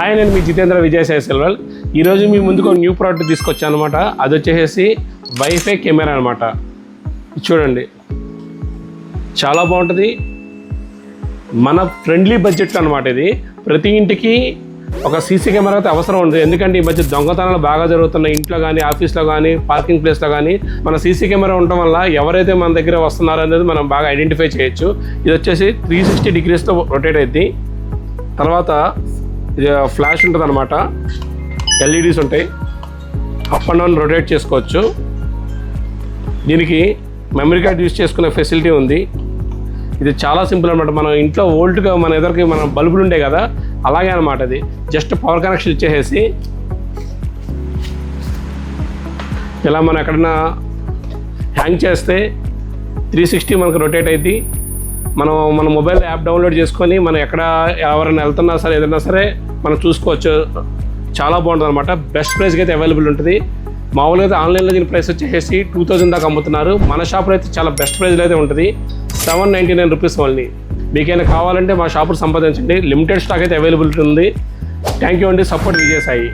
Hi, నేను మీ జితేంద్ర విజయసాయి సెల్వల్. ఈరోజు మీ ముందుకు ఒక న్యూ ప్రోడక్ట్ తీసుకొచ్చాను అనమాట. అది వచ్చేసి వైఫై కెమెరా అనమాట. చూడండి, చాలా బాగుంటుంది. మన ఫ్రెండ్లీ బడ్జెట్ అనమాట. ఇది ప్రతి ఇంటికి ఒక సీసీ కెమెరా అయితే అవసరం ఉంటుంది. ఎందుకంటే ఈ మధ్య దొంగతనాలు బాగా జరుగుతున్నాయి. ఇంట్లో కానీ, ఆఫీస్లో కానీ, పార్కింగ్ ప్లేస్లో కానీ మన సీసీ కెమెరా ఉండటం వల్ల ఎవరైతే మన దగ్గర వస్తున్నారో అనేది మనం బాగా ఐడెంటిఫై చేయొచ్చు. ఇది వచ్చేసి 360 డిగ్రీస్తో రొటేట్ అవుద్ది. తర్వాత ఇది ఫ్లాష్ ఉంటుంది అనమాట. ఎల్ఈడీస్ ఉంటాయి, అప్ అండ్ డౌన్ రొటేట్ చేసుకోవచ్చు. దీనికి మెమరీ కార్డ్ యూజ్ చేసుకునే ఫెసిలిటీ ఉంది. ఇది చాలా సింపుల్ అనమాట. మనం ఇంట్లో ఓల్డ్గా మన ఎదురుకి మన బల్బులు ఉండే కదా, అలాగే అనమాట. ఇది జస్ట్ పవర్ కనెక్షన్ ఇచ్చేసి ఇలా మనం ఎక్కడైనా హ్యాంగ్ చేస్తే 360 మనకు రొటేట్ అయింది. మన మొబైల్ యాప్ డౌన్లోడ్ చేసుకొని మనం ఎక్కడ ఎవరైనా వెళ్తున్నా సరే, ఏదైనా సరే మనం చూసుకోవచ్చు. చాలా బాగుంటుంది అనమాట. బెస్ట్ ప్రైస్కి అయితే అవైలబుల్ ఉంటుంది. మామూలుగా అయితే ఆన్లైన్లో దీని ప్రైస్ వచ్చేసి 2000 దాకా అమ్ముతున్నారు. మన షాప్లో అయితే చాలా బెస్ట్ ప్రైస్లో అయితే ఉంటుంది. 799 రూపీస్ ఓన్లీ. మీకైనా కావాలంటే మా షాపును సంప్రదించండి. లిమిటెడ్ స్టాక్ అయితే అవైలబిలిటీ ఉంది. థ్యాంక్ యూ అండి. సపోర్ట్ విజయసాయి.